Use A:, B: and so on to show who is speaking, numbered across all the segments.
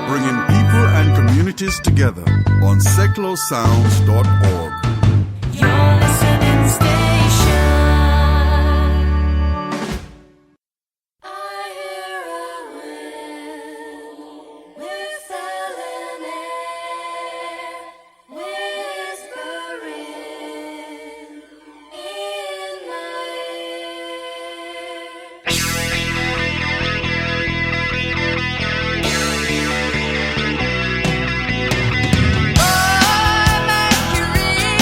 A: Bringing people and communities together on seclosounds.org.
B: Your listening station. I hear a wind whistling air, whispering in my ear. Oh, Mercury.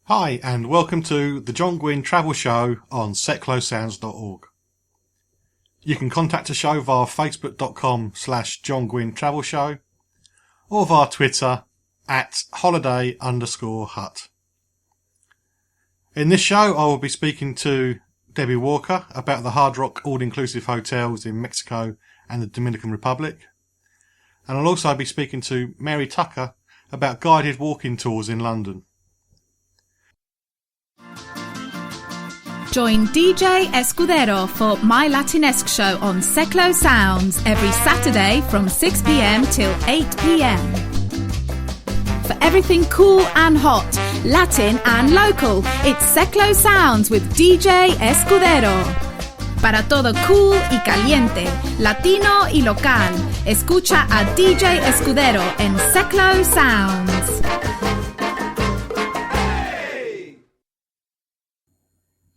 C: Hi, and welcome to the John Guinn Travel Show on seclosounds.org. You can contact the show via facebook.com/John Guinn Travel Show or via Twitter @holiday_hut. In this show, I will be speaking to Debbie Walker about the Hard Rock all-inclusive hotels in Mexico and the Dominican Republic. And I'll also be speaking to Mary Tucker about guided walking tours in London.
D: Join DJ Escudero for My Latinesque Show on Seclo Sounds every Saturday from 6 p.m. till 8 p.m. For everything cool and hot, Latin and local, it's Seclo Sounds with DJ Escudero. Para todo cool y caliente, latino y local, escucha a DJ Escudero en Seclo Sounds.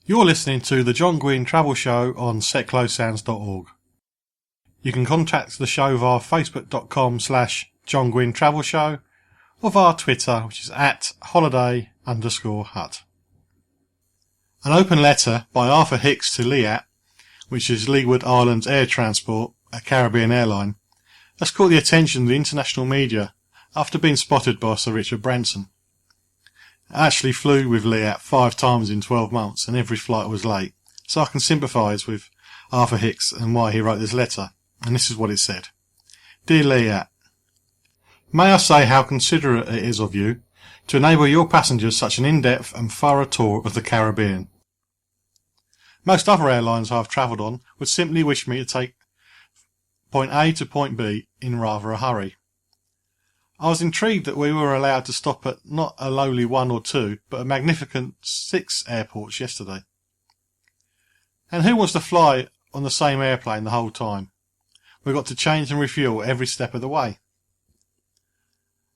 C: You're listening to the John Guinn Travel Show on seclosounds.org. You can contact the show via facebook.com/John Guinn Travel Show or via Twitter, which is @holiday_hut. An open letter by Arthur Hicks to Liat, which is Leeward Islands Air Transport, a Caribbean airline, has caught the attention of the international media after being spotted by Sir Richard Branson. I actually flew with Liat 5 times in 12 months and every flight was late, so I can sympathise with Arthur Hicks and why he wrote this letter, and this is what it said. Dear Liat, may I say how considerate it is of you to enable your passengers such an in-depth and thorough tour of the Caribbean. Most other airlines I've travelled on would simply wish me to take point A to point B in rather a hurry. I was intrigued that we were allowed to stop at not a lowly 1 or 2, but a magnificent 6 airports yesterday. And who wants to fly on the same airplane the whole time? We got to change and refuel every step of the way.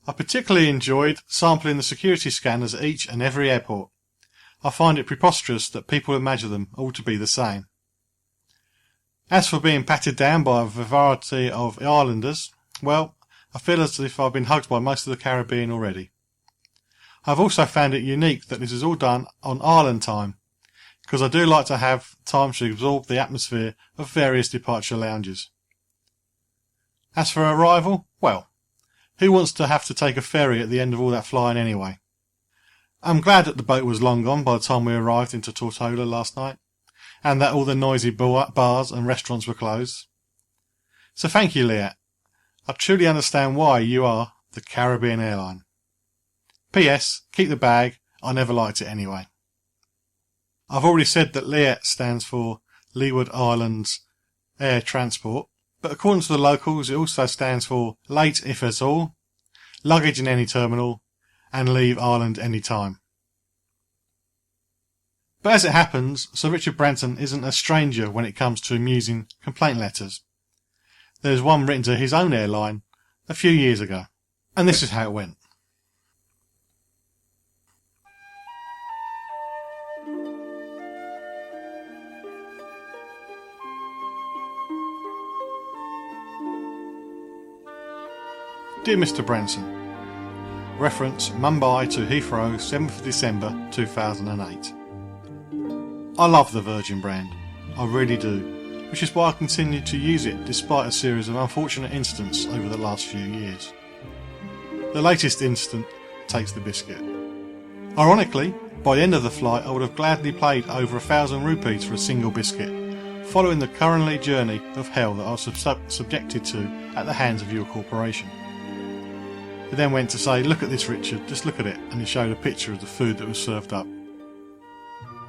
C: I particularly enjoyed sampling the security scanners at each and every airport. I find it preposterous that people imagine them all to be the same. As for being patted down by a variety of islanders, well, I feel as if I've been hugged by most of the Caribbean already. I've also found it unique that this is all done on island time, because I do like to have time to absorb the atmosphere of various departure lounges. As for arrival, well, who wants to have to take a ferry at the end of all that flying anyway? I'm glad that the boat was long gone by the time we arrived into Tortola last night, and that all the noisy bars and restaurants were closed. So thank you, Liat. I truly understand why you are the Caribbean airline. P.S. Keep the bag. I never liked it anyway. I've already said that Liat stands for Leeward Islands Air Transport, but according to the locals it also stands for late if at all, luggage in any terminal, and leave Ireland any time. But as it happens, Sir Richard Branson isn't a stranger when it comes to amusing complaint letters. There's one written to his own airline a few years ago, and this is how it went. Dear Mr. Branson, reference Mumbai to Heathrow, 7th of December 2008. I love the Virgin brand, I really do, which is why I continue to use it despite a series of unfortunate incidents over the last few years. The latest incident takes the biscuit. Ironically, by the end of the flight I would have gladly paid over 1,000 rupees for a single biscuit, following the currently journey of hell that I was subjected to at the hands of your corporation. He then went to say, look at this Richard, just look at it, and he showed a picture of the food that was served up.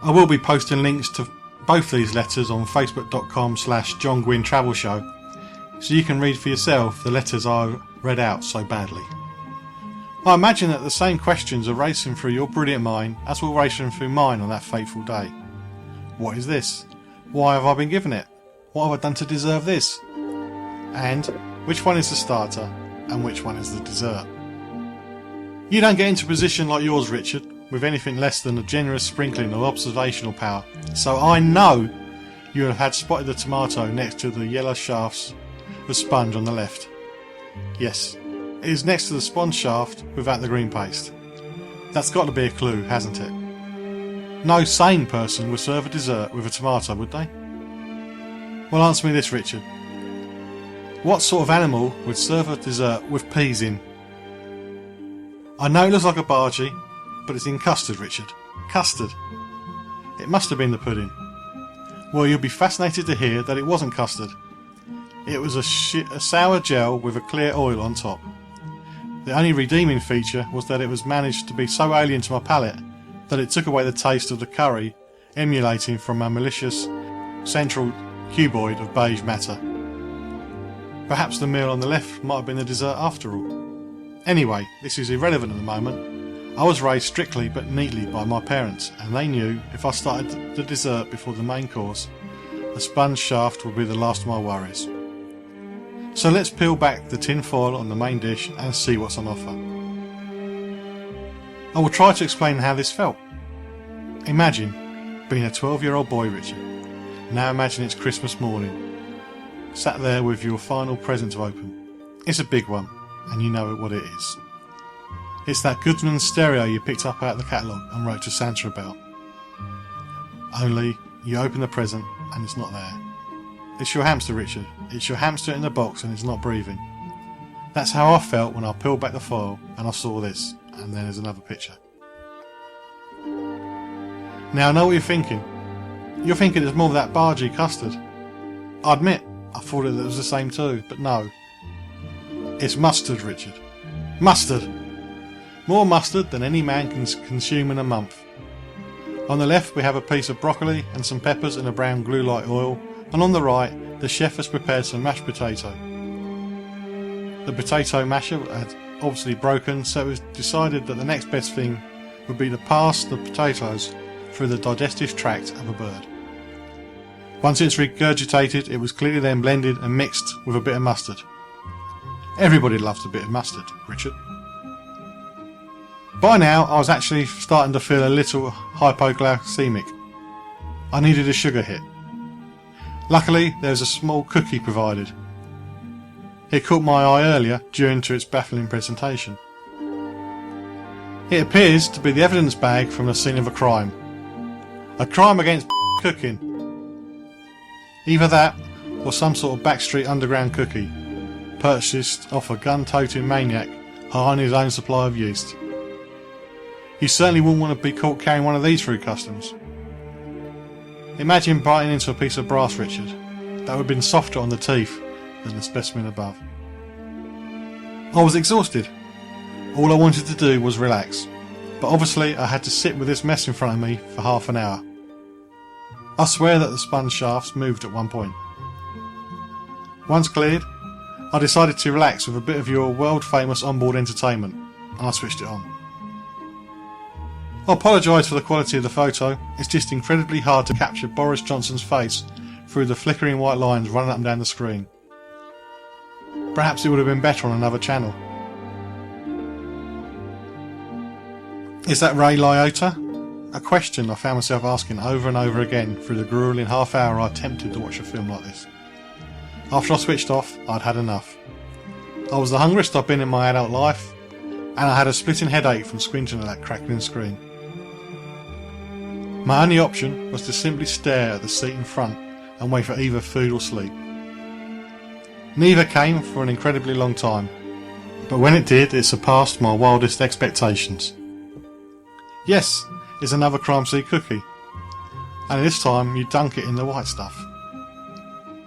C: I will be posting links to both these letters on facebook.com/John Guinn Travel Show, so you can read for yourself the letters I read out so badly. I imagine that the same questions are racing through your brilliant mind as were racing through mine on that fateful day. What is this? Why have I been given it? What have I done to deserve this? And which one is the starter and which one is the dessert? You don't get into a position like yours, Richard, with anything less than a generous sprinkling of observational power, so I know you have had spotted the tomato next to the yellow shafts of sponge on the left. Yes, it is next to the sponge shaft without the green paste. That's got to be a clue, hasn't it? No sane person would serve a dessert with a tomato, would they? Well, answer me this, Richard. What sort of animal would serve a dessert with peas in? I know it looks like a bargee, but it's in custard, Richard. Custard. It must have been the pudding. Well, you'll be fascinated to hear that it wasn't custard. It was a sour gel with a clear oil on top. The only redeeming feature was that it was managed to be so alien to my palate that it took away the taste of the curry, emulating from a malicious central cuboid of beige matter. Perhaps the meal on the left might have been the dessert after all. Anyway, this is irrelevant at the moment. I was raised strictly but neatly by my parents, and they knew if I started the dessert before the main course, a sponge shaft would be the last of my worries. So let's peel back the tin foil on the main dish and see what's on offer. I will try to explain how this felt. Imagine being a 12-year-old boy, Richard. Now imagine it's Christmas morning, sat there with your final present to open. It's a big one, and you know what it is. It's that Goodman stereo you picked up out of the catalogue and wrote to Santa about. Only you open the present and it's not there. It's your hamster, Richard. It's your hamster in the box and it's not breathing. That's how I felt when I peeled back the foil and I saw this, and then there's another picture. Now I know what you're thinking. You're thinking it's more of that bargee custard. I admit, I thought it was the same too, but no. It's mustard, Richard. Mustard! More mustard than any man can consume in a month. On the left we have a piece of broccoli and some peppers in a brown glue-like oil, and on the right the chef has prepared some mashed potato. The potato masher had obviously broken, so it was decided that the next best thing would be to pass the potatoes through the digestive tract of a bird. Once it's regurgitated, it was clearly then blended and mixed with a bit of mustard. Everybody loves a bit of mustard, Richard. By now, I was actually starting to feel a little hypoglycemic. I needed a sugar hit. Luckily, there was a small cookie provided. It caught my eye earlier due to its baffling presentation. It appears to be the evidence bag from the scene of a crime. A crime against cooking. Either that, or some sort of backstreet underground cookie, purchased off a gun-toting maniac high on his own supply of yeast. You certainly wouldn't want to be caught carrying one of these through customs. Imagine biting into a piece of brass, Richard. That would have been softer on the teeth than the specimen above. I was exhausted. All I wanted to do was relax, but obviously I had to sit with this mess in front of me for half an hour. I swear that the sponge shafts moved at one point. Once cleared, I decided to relax with a bit of your world-famous onboard entertainment, and I switched it on. I apologise for the quality of the photo. It's just incredibly hard to capture Boris Johnson's face through the flickering white lines running up and down the screen. Perhaps it would have been better on another channel. Is that Ray Liotta? A question I found myself asking over and over again through the gruelling half hour I attempted to watch a film like this. After I switched off, I'd had enough. I was the hungriest I've been in my adult life, and I had a splitting headache from squinting at that crackling screen. My only option was to simply stare at the seat in front and wait for either food or sleep. Neither came for an incredibly long time, but when it did, it surpassed my wildest expectations. Yes, it's another crime seed cookie, and this time you dunk it in the white stuff.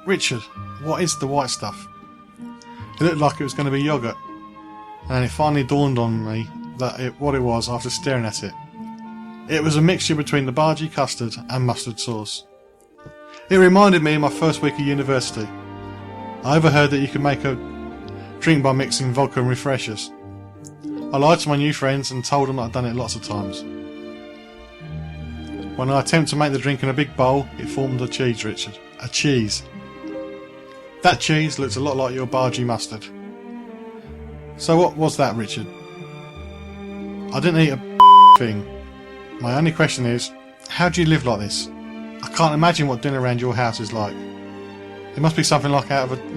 C: Richard, what is the white stuff? It looked like it was going to be yoghurt, and it finally dawned on me what it was after staring at it. It was a mixture between the bargee custard and mustard sauce. It reminded me of my first week of university. I overheard that you could make a drink by mixing vodka and refreshers. I lied to my new friends and told them that I'd done it lots of times. When I attempted to make the drink in a big bowl, it formed a cheese, Richard. A cheese. That cheese looks a lot like your bargee mustard. So what was that, Richard? I didn't eat a thing. My only question is, how do you live like this? I can't imagine what dinner around your house is like. It must be something like out of a